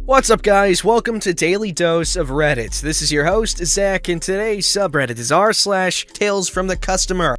What's up, guys? Welcome to Daily Dose of Reddit. This is your host, Zach, and today's subreddit is r/TalesFromTheCustomer.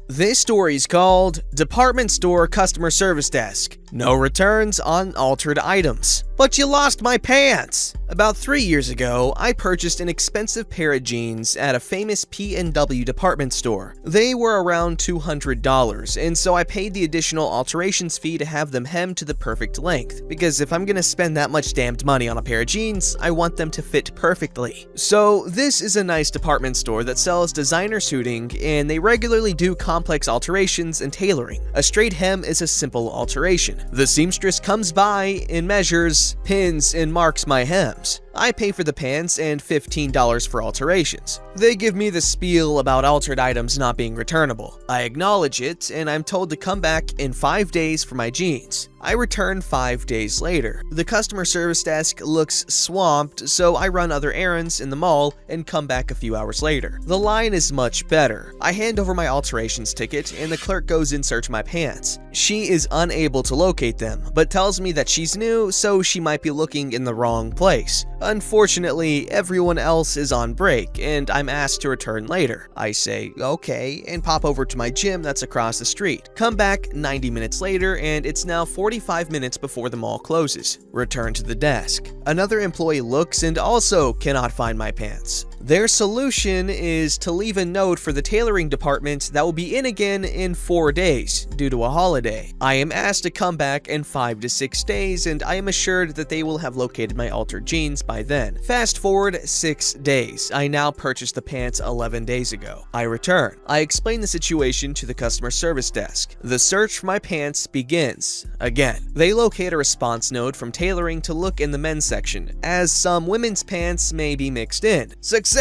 This story is called Department Store Customer Service Desk. No returns on altered items. But you lost my pants! About 3 years ago, I purchased an expensive pair of jeans at a famous P&W department store. They were around $200, and so I paid the additional alterations fee to have them hemmed to the perfect length, because if I'm gonna spend that much damned money on a pair of jeans, I want them to fit perfectly. So this is a nice department store that sells designer suiting, and they regularly do complex alterations and tailoring. A straight hem is a simple alteration. The seamstress comes by and measures, pins, and marks my hems. I pay for the pants and $15 for alterations. They give me the spiel about altered items not being returnable. I acknowledge it, and I'm told to come back in 5 days for my jeans. I return 5 days later. The customer service desk looks swamped, so I run other errands in the mall and come back a few hours later. The line is much better. I hand over my alterations ticket, and the clerk goes in search of my pants. She is unable to locate them, but tells me that she's new, so she might be looking in the wrong place. Unfortunately, everyone else is on break, and I'm asked to return later. I say, okay, and pop over to my gym that's across the street. Come back 90 minutes later, and it's now 45 minutes before the mall closes. Return to the desk. Another employee looks and also cannot find my pants. Their solution is to leave a note for the tailoring department that will be in again in 4 days due to a holiday. I am asked to come back in 5 to 6 days, and I am assured that they will have located my altered jeans by then. Fast forward 6 days. I now purchased the pants 11 days ago. I return. I explain the situation to the customer service desk. The search for my pants begins again. They locate a response note from tailoring to look in the men's section, as some women's pants may be mixed in. Success!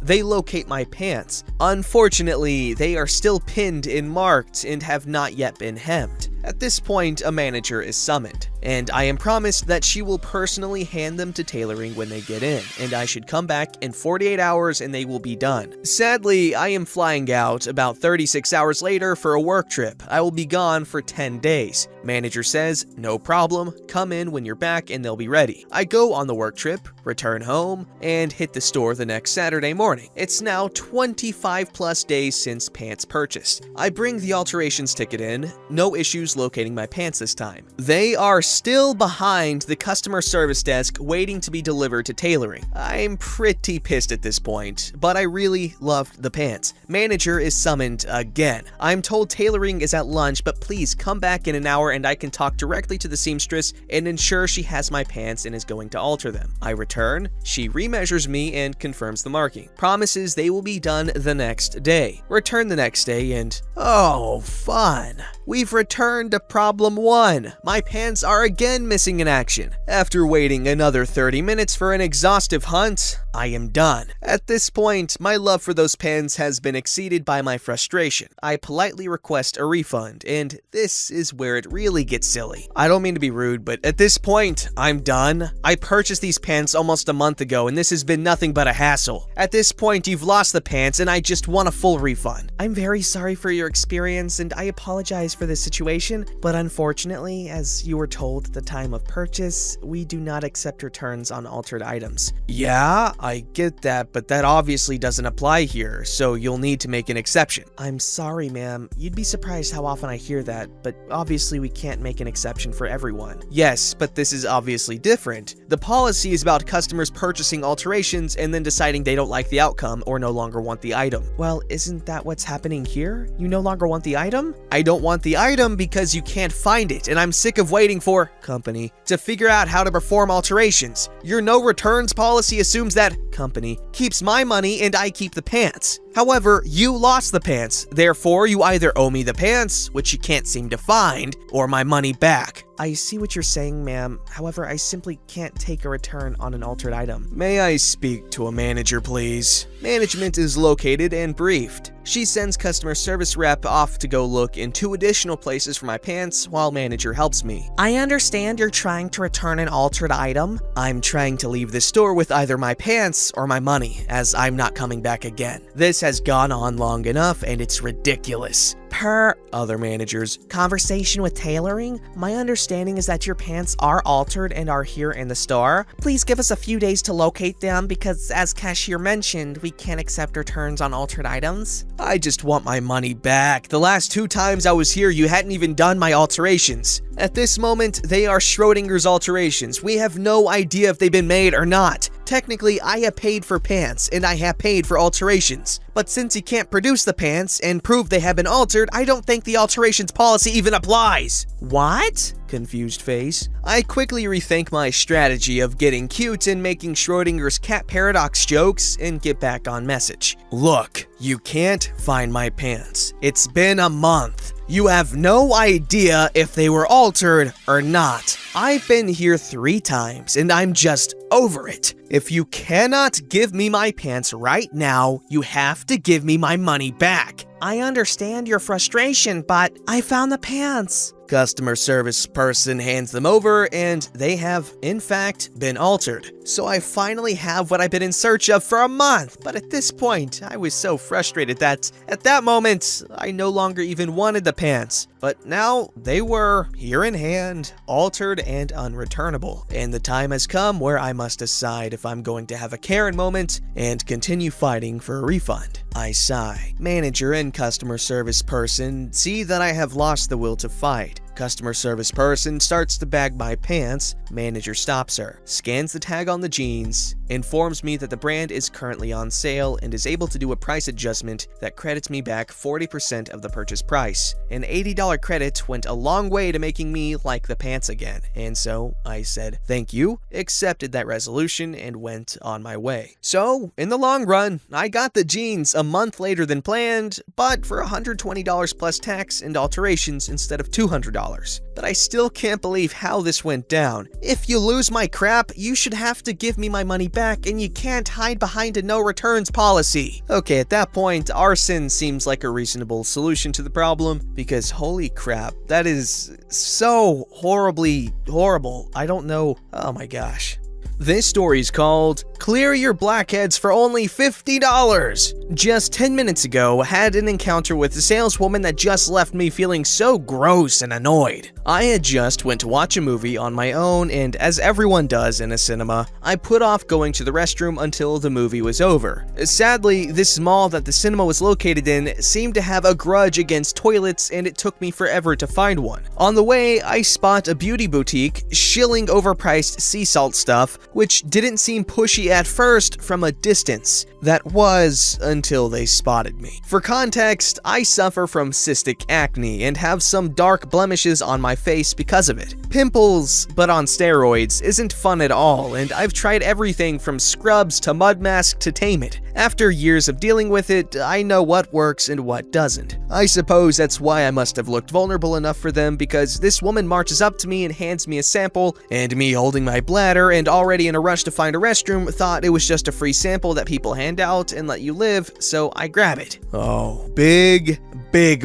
They locate my pants. Unfortunately, they are still pinned and marked and have not yet been hemmed. At this point, a manager is summoned, and I am promised that she will personally hand them to tailoring when they get in, and I should come back in 48 hours and they will be done. Sadly, I am flying out about 36 hours later for a work trip. I will be gone for 10 days. Manager says, no problem, come in when you're back and they'll be ready. I go on the work trip, return home, and hit the store the next Saturday morning. It's now 25 plus days since pants purchased. I bring the alterations ticket in, no issues locating my pants this time. They are still behind the customer service desk waiting to be delivered to tailoring. I'm pretty pissed at this point, but I really loved the pants. Manager is summoned again. I'm told tailoring is at lunch, but please come back in an hour and I can talk directly to the seamstress and ensure she has my pants and is going to alter them. I return, she remeasures me and confirms the marking. Promises they will be done the next day. Return the next day and, oh, fun. We've returned to problem 1. My pants are again missing in action. After waiting another 30 minutes for an exhaustive hunt, I am done. At this point, my love for those pens has been exceeded by my frustration. I politely request a refund, and this is where it really gets silly. I don't mean to be rude, but at this point, I'm done. I purchased these pants almost a month ago, and this has been nothing but a hassle. At this point, you've lost the pants, and I just want a full refund. I'm very sorry for your experience, and I apologize for this situation, but unfortunately, as you were told at the time of purchase, we do not accept returns on altered items. Yeah, I get that, but that obviously doesn't apply here, so you'll need to make an exception. I'm sorry, ma'am. You'd be surprised how often I hear that, but obviously we can't make an exception for everyone. Yes, but this is obviously different. The policy is about customers purchasing alterations and then deciding they don't like the outcome or no longer want the item. Well, isn't that what's happening here? You no longer want the item? I don't want the item because you can't find it, and I'm sick of waiting for company to figure out how to perform alterations. Your no returns policy assumes that company keeps my money and I keep the pants. However, you lost the pants, therefore you either owe me the pants, which you can't seem to find, or my money back. I see what you're saying, ma'am. However, I simply can't take a return on an altered item. May I speak to a manager, please? Management is located and briefed. She sends customer service rep off to go look in 2 additional places for my pants while manager helps me. I understand you're trying to return an altered item. I'm trying to leave the store with either my pants or my money, as I'm not coming back again. This has gone on long enough and it's ridiculous. Per other managers. Conversation with tailoring? My understanding is that your pants are altered and are here in the store. Please give us a few days to locate them because, as cashier mentioned, we can't accept returns on altered items. I just want my money back. The last 2 times I was here, you hadn't even done my alterations. At this moment, they are Schrodinger's alterations. We have no idea if they've been made or not. Technically, I have paid for pants, and I have paid for alterations. But since he can't produce the pants and prove they have been altered, I don't think the alterations policy even applies. What? Confused face. I quickly rethink my strategy of getting cute and making Schrodinger's cat paradox jokes and get back on message. Look, you can't find my pants. It's been a month. You have no idea if they were altered or not. I've been here 3 times and I'm just over it. If you cannot give me my pants right now, you have to give me my money back. I understand your frustration, but I found the pants. Customer service person hands them over, and they have, in fact, been altered. So I finally have what I've been in search of for a month, but at this point, I was so frustrated that, at that moment, I no longer even wanted the pants. But now, they were, here in hand, altered and unreturnable, and the time has come where I must decide if I'm going to have a Karen moment and continue fighting for a refund. I sigh. Manager and customer service person see that I have lost the will to fight. Customer service person starts to bag my pants. Manager stops her, scans the tag on the jeans, informs me that the brand is currently on sale and is able to do a price adjustment that credits me back 40% of the purchase price. An $80 credit went a long way to making me like the pants again, and so I said thank you, accepted that resolution, and went on my way. So, in the long run, I got the jeans a month later than planned, but for $120 plus tax and alterations instead of $200. But I still can't believe how this went down. If you lose my crap, you should have to give me my money back, and you can't hide behind a no returns policy. Okay, at that point, arson seems like a reasonable solution to the problem, because holy crap, that is so horribly horrible. I don't know. Oh my gosh. This story's called Clear Your Blackheads for Only $50. Just 10 minutes ago, had an encounter with a saleswoman that just left me feeling so gross and annoyed. I had just went to watch a movie on my own, and as everyone does in a cinema, I put off going to the restroom until the movie was over. Sadly, this mall that the cinema was located in seemed to have a grudge against toilets, and it took me forever to find one. On the way, I spot a beauty boutique shilling overpriced sea salt stuff, which didn't seem pushy at first from a distance. That was until they spotted me. For context, I suffer from cystic acne and have some dark blemishes on my face because of it. Pimples, but on steroids, isn't fun at all, and I've tried everything from scrubs to mud mask to tame it. After years of dealing with it, I know what works and what doesn't. I suppose that's why I must have looked vulnerable enough for them, because this woman marches up to me and hands me a sample, and me holding my bladder and already in a rush to find a restroom thought it was just a free sample that people hand out and let you live, so I grab it. Oh, big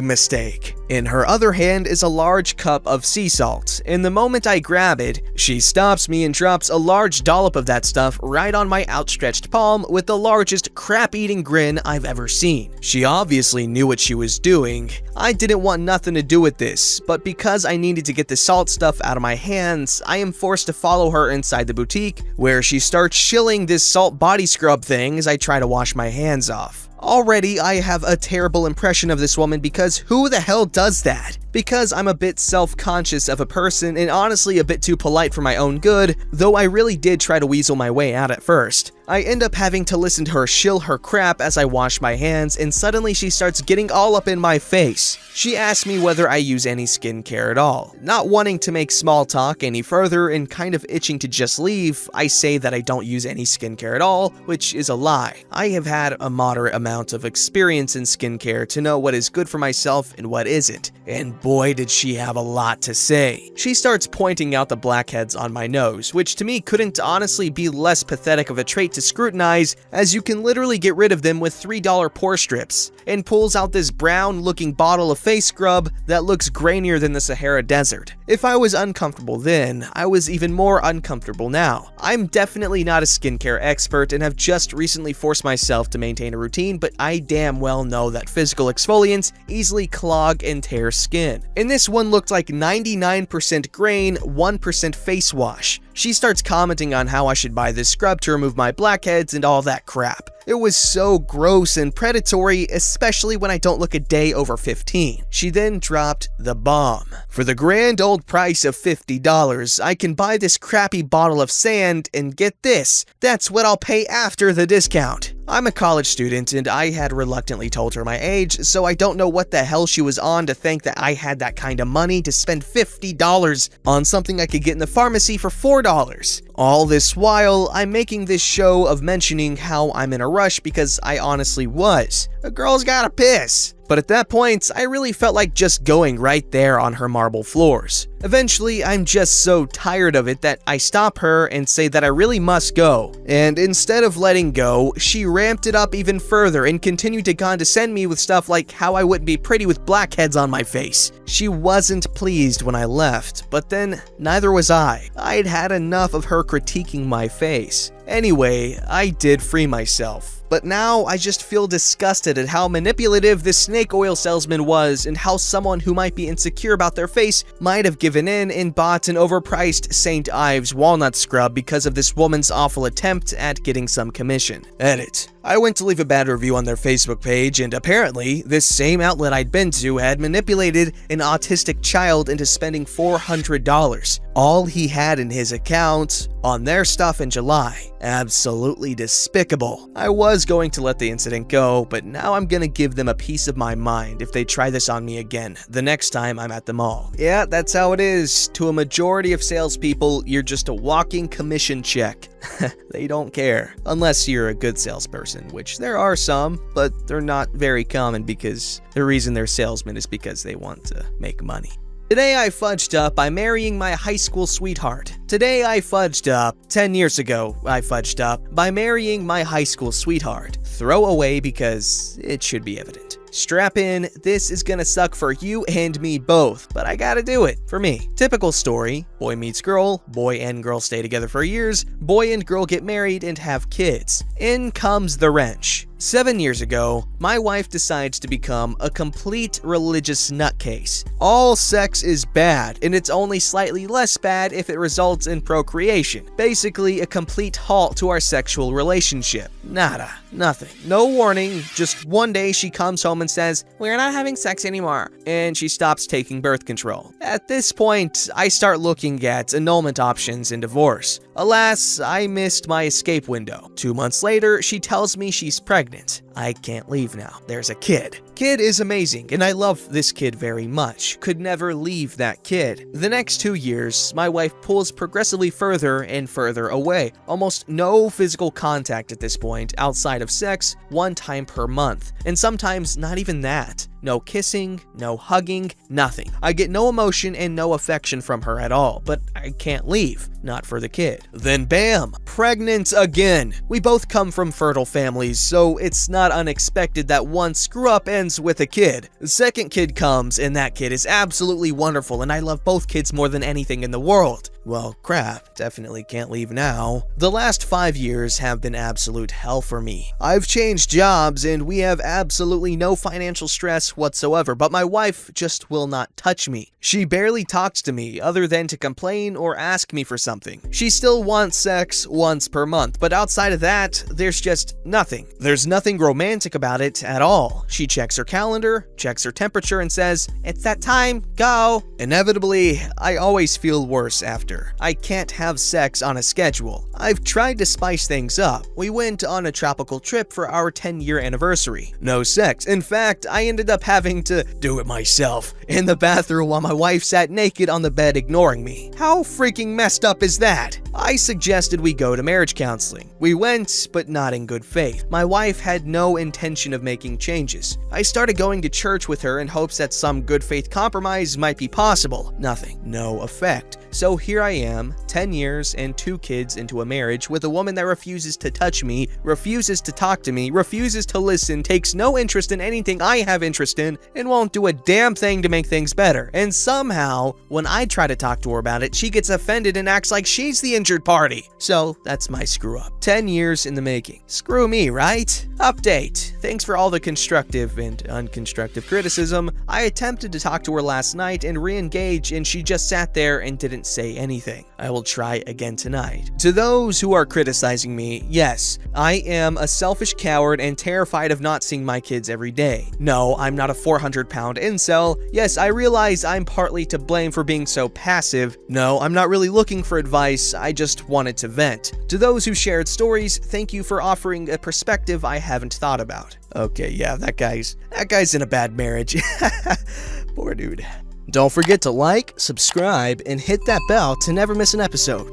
mistake. In her other hand is a large cup of sea salt, and the moment I grab it, she stops me and drops a large dollop of that stuff right on my outstretched palm with the largest crap-eating grin I've ever seen. She obviously knew what she was doing. I didn't want nothing to do with this, but because I needed to get the salt stuff out of my hands, I am forced to follow her inside the boutique, where she starts shilling this salt body scrub thing as I try to wash my hands off. Already, I have a terrible impression of this woman because who the hell does that? Because I'm a bit self-conscious of a person and honestly a bit too polite for my own good, though I really did try to weasel my way out at first. I end up having to listen to her shill her crap as I wash my hands, and suddenly she starts getting all up in my face. She asks me whether I use any skincare at all. Not wanting to make small talk any further and kind of itching to just leave, I say that I don't use any skincare at all, which is a lie. I have had a moderate amount of experience in skincare to know what is good for myself and what isn't. and boy did she have a lot to say. She starts pointing out the blackheads on my nose, which to me couldn't honestly be less pathetic of a trait to scrutinize, as you can literally get rid of them with $3 pore strips, and pulls out this brown-looking bottle of face scrub that looks grainier than the Sahara Desert. If I was uncomfortable then, I was even more uncomfortable now. I'm definitely not a skincare expert and have just recently forced myself to maintain a routine, but I damn well know that physical exfoliants easily clog and tear skin. And this one looked like 99% grain, 1% face wash. She starts commenting on how I should buy this scrub to remove my blackheads and all that crap. It was so gross and predatory, especially when I don't look a day over 15. She then dropped the bomb. For the grand old price of $50, I can buy this crappy bottle of sand, and get this, that's what I'll pay after the discount. I'm a college student and I had reluctantly told her my age, so I don't know what the hell she was on to think that I had that kind of money to spend $50 on something I could get in the pharmacy for $4. All this while, I'm making this show of mentioning how I'm in a rush because I honestly was. A girl's gotta piss. But at that point, I really felt like just going right there on her marble floors. Eventually, I'm just so tired of it that I stop her and say that I really must go. And instead of letting go, she ramped it up even further and continued to condescend me with stuff like how I wouldn't be pretty with blackheads on my face. She wasn't pleased when I left, but then neither was I. I'd had enough of her critiquing my face. Anyway, I did free myself. But now I just feel disgusted at how manipulative this snake oil salesman was, and how someone who might be insecure about their face might have given in and bought an overpriced St. Ives walnut scrub because of this woman's awful attempt at getting some commission. Edit. I went to leave a bad review on their Facebook page, and apparently, this same outlet I'd been to had manipulated an autistic child into spending $400. All he had in his account on their stuff in July. Absolutely despicable. I was going to let the incident go, but now I'm gonna give them a piece of my mind if they try this on me again the next time I'm at the mall. Yeah, that's how it is. To a majority of salespeople, you're just a walking commission check. They don't care. Unless you're a good salesperson, which there are some, but they're not very common because the reason they're salesmen is because they want to make money. Today I fudged up by marrying my high school sweetheart. Today I fudged up. 10 years ago, I fudged up by marrying my high school sweetheart. Throw away because it should be evident. Strap in, this is gonna suck for you and me both, but I gotta do it for me. Typical story, boy meets girl, boy and girl stay together for years, boy and girl get married and have kids. In comes the wrench. 7 years ago, my wife decides to become a complete religious nutcase. All sex is bad, and it's only slightly less bad if it results in procreation. Basically, a complete halt to our sexual relationship. Nada. Nothing. No warning, just one day she comes home and says, "We're not having sex anymore," and she stops taking birth control. At this point, I start looking at annulment options and divorce. Alas, I missed my escape window. 2 months later, she tells me she's pregnant. I can't leave now. There's a kid. Kid is amazing, and I love this kid very much. Could never leave that kid. The next 2 years, my wife pulls progressively further and further away. Almost no physical contact at this point, outside of sex, 1 time per month. And sometimes not even that. No kissing, no hugging, nothing. I get no emotion and no affection from her at all, but I can't leave. Not for the kid. Then bam! Pregnant again! We both come from fertile families, so it's not unexpected that one screw-up ends with a kid. The second kid comes, and that kid is absolutely wonderful, and I love both kids more than anything in the world. Well, crap, definitely can't leave now. The last 5 years have been absolute hell for me. I've changed jobs and we have absolutely no financial stress whatsoever, but my wife just will not touch me. She barely talks to me other than to complain or ask me for something. She still wants sex once per month, but outside of that, there's just nothing. There's nothing romantic about it at all. She checks her calendar, checks her temperature, and says, "It's that time, go." Inevitably, I always feel worse after. calendar. I can't have sex on a schedule. I've tried to spice things up. We went on a tropical trip for our 10-year anniversary. No sex. In fact, I ended up having to do it myself in the bathroom while my wife sat naked on the bed ignoring me. How freaking messed up is that? I suggested we go to marriage counseling. We went, but not in good faith. My wife had no intention of making changes. I started going to church with her in hopes that some good faith compromise might be possible. Nothing. No effect. So here I am, 10 years and 2 kids into a marriage with a woman that refuses to touch me, refuses to talk to me, refuses to listen, takes no interest in anything I have interest in, and won't do a damn thing to make things better. And somehow, when I try to talk to her about it, she gets offended and acts like she's the injured party. So that's my screw up. 10 years in the making. Screw me, right? Update. Thanks for all the constructive and unconstructive criticism. I attempted to talk to her last night and re-engage, and she just sat there and didn't say anything. I will try again tonight. To those who are criticizing me, yes, I am a selfish coward and terrified of not seeing my kids every day. No, I'm not a 400-pound incel. Yes, I realize I'm partly to blame for being so passive. No, I'm not really looking for advice, I just wanted to vent. To those who shared stories, thank you for offering a perspective I haven't thought about. Okay, yeah, that guy's in a bad marriage. Poor dude. Don't forget to like, subscribe, and hit that bell to never miss an episode.